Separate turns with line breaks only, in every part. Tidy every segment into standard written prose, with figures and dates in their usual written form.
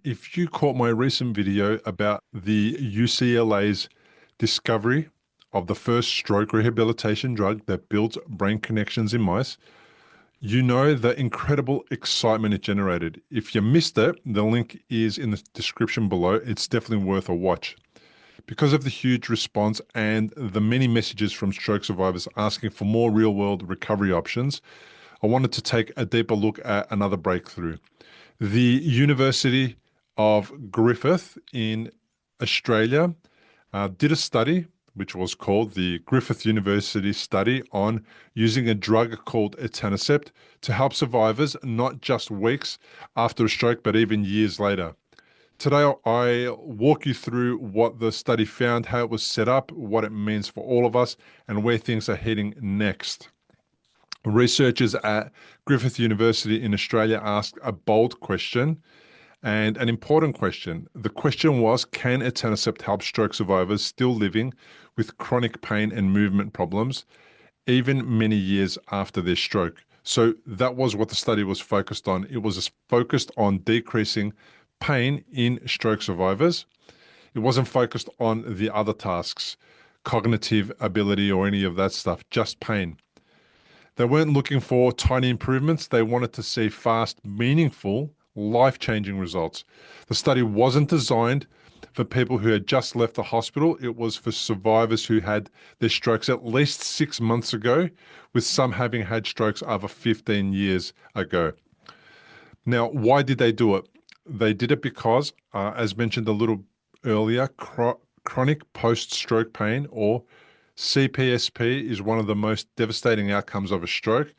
If you caught my recent video about the UCLA's discovery of the first stroke rehabilitation drug that builds brain connections in mice, you know the incredible excitement it generated. If you missed it, the link is in the description below. It's definitely worth a watch. Because of the huge response and the many messages from stroke survivors asking for more real world recovery options, I wanted to take a deeper look at another breakthrough. The University of Griffith in Australia did a study which was called the Griffith University study on using a drug called Etanercept to help survivors not just weeks after a stroke, but even years later. Today, I'll walk you through what the study found, how it was set up, what it means for all of us, and where things are heading next. Researchers at Griffith University in Australia asked a bold question and an important question. The question was, can etanercept help stroke survivors still living with chronic pain and movement problems, even many years after their stroke? So that was what the study was focused on. It was focused on decreasing pain in stroke survivors. It wasn't focused on the other tasks, cognitive ability or any of that stuff, just pain. They weren't looking for tiny improvements. They wanted to see fast, meaningful, life-changing results. The study wasn't designed for people who had just left the hospital. It was for survivors who had their strokes at least 6 months ago, with some having had strokes over 15 years ago. Now, why did they do it? They did it because, as mentioned a little earlier, chronic post-stroke pain, or CPSP, is one of the most devastating outcomes of a stroke.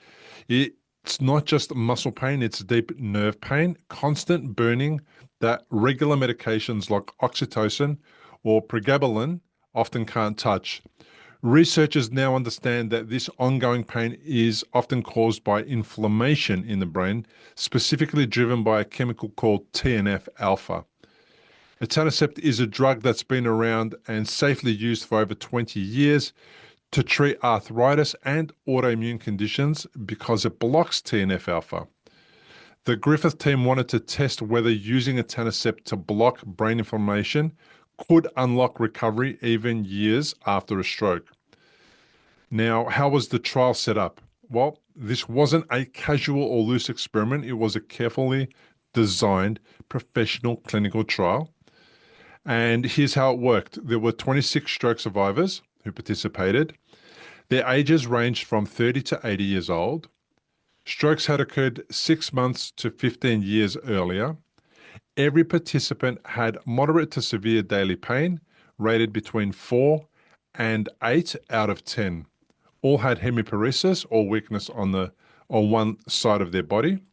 It's not just muscle pain, it's deep nerve pain, constant burning that regular medications like oxytocin or pregabalin often can't touch. Researchers now understand that this ongoing pain is often caused by inflammation in the brain, specifically driven by a chemical called TNF alpha. Etanercept is a drug that's been around and safely used for over 20 years to treat arthritis and autoimmune conditions because it blocks TNF alpha. The Griffith team wanted to test whether using etanercept to block brain inflammation could unlock recovery even years after a stroke. Now, how was the trial set up? Well, this wasn't a casual or loose experiment. It was a carefully designed professional clinical trial. And here's how it worked. There were 26 stroke survivors who participated. Their ages ranged from 30 to 80 years old. Strokes had occurred 6 months to 15 years earlier. Every participant had moderate to severe daily pain, rated between 4 and 8 out of 10. All had hemiparesis, or weakness on one side of their body.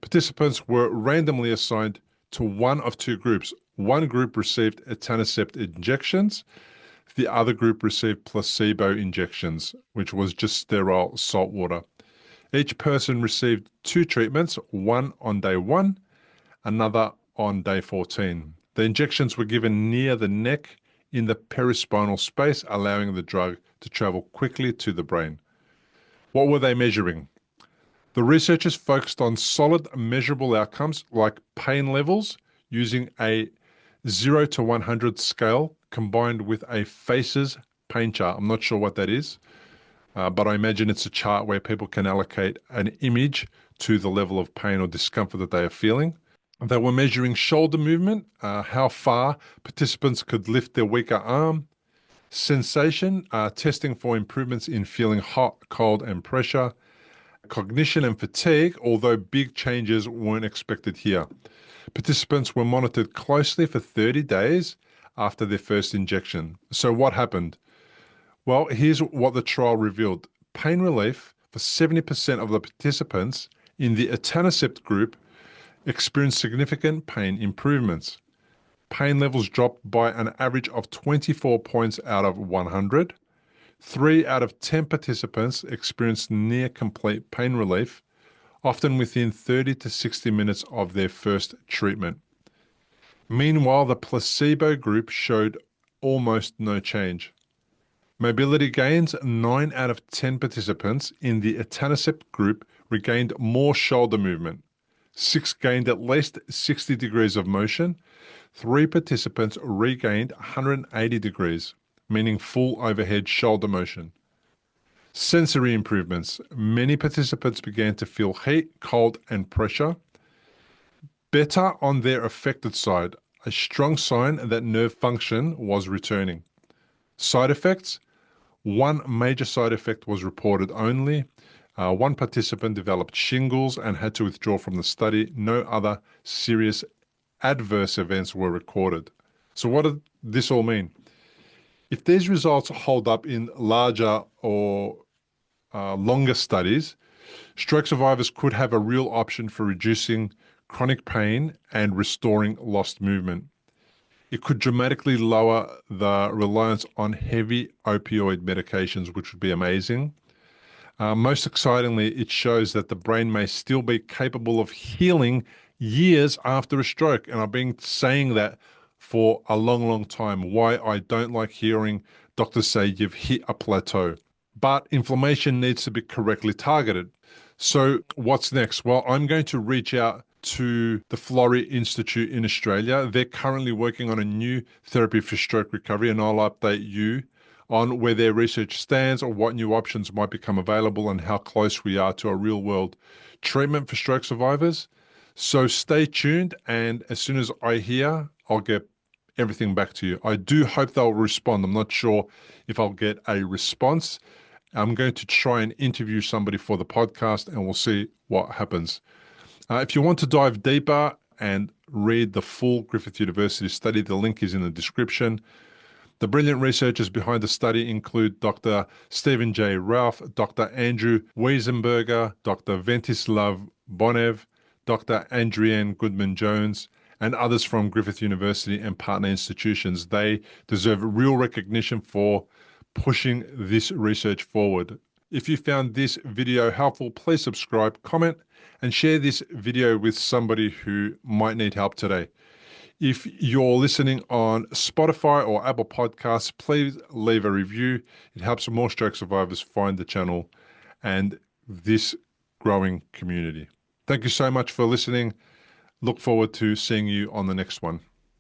Participants were randomly assigned to one of two groups. One group received etanercept injections. The other group received placebo injections, which was just sterile salt water. Each person received two treatments, one on day 1, another on day 14. The injections were given near the neck in the perispinal space, allowing the drug to travel quickly to the brain. What were they measuring? The researchers focused on solid measurable outcomes like pain levels using a 0 to 100 scale combined with a FACES pain chart. I'm not sure what that is, but I imagine it's a chart where people can allocate an image to the level of pain or discomfort that they are feeling. They were measuring shoulder movement, how far participants could lift their weaker arm, sensation, testing for improvements in feeling hot, cold, and pressure, cognition and fatigue, although big changes weren't expected here. Participants were monitored closely for 30 days after their first injection. So what happened? Well, here's what the trial revealed. Pain relief for 70% of the participants in the etanercept group experienced significant pain improvements. Pain levels dropped by an average of 24 points out of 100. 3 out of 10 participants experienced near complete pain relief, often within 30 to 60 minutes of their first treatment. Meanwhile, the placebo group showed almost no change. Mobility gains: 9 out of 10 participants in the etanercept group regained more shoulder movement. 6 gained at least 60 degrees of motion. 3 participants regained 180 degrees, meaning full overhead shoulder motion. Sensory improvements. Many participants began to feel heat, cold, and pressure better on their affected side, a strong sign that nerve function was returning. Side effects. One major side effect was reported only. One participant developed shingles and had to withdraw from the study. No other serious adverse events were recorded. So what did this all mean? If these results hold up in larger or longer studies, stroke survivors could have a real option for reducing chronic pain and restoring lost movement. It could dramatically lower the reliance on heavy opioid medications, which would be amazing. Most excitingly, it shows that the brain may still be capable of healing years after a stroke. And I've been saying that for a long, long time. Why I don't like hearing doctors say you've hit a plateau. But inflammation needs to be correctly targeted. So what's next? Well, I'm going to reach out to the Florey Institute in Australia. They're currently working on a new therapy for stroke recovery, and I'll update you on where their research stands or what new options might become available and how close we are to a real-world treatment for stroke survivors. So stay tuned, and as soon as I hear, I'll get everything back to you. I do hope they'll respond. I'm not sure if I'll get a response. I'm going to try and interview somebody for the podcast, and we'll see what happens. If you want to dive deeper and read the full Griffith University study, the link is in the description. The brilliant researchers behind the study include Dr. Stephen J. Ralph, Dr. Andrew Wiesenberger, Dr. Ventislav Bonev, Dr. Andrienne Goodman-Jones, and others from Griffith University and partner institutions. They deserve real recognition for pushing this research forward. If you found this video helpful, please subscribe, comment, and share this video with somebody who might need help today. If you're listening on Spotify or Apple Podcasts, please leave a review. It helps more stroke survivors find the channel and this growing community. Thank you so much for listening. Look forward to seeing you on the next one.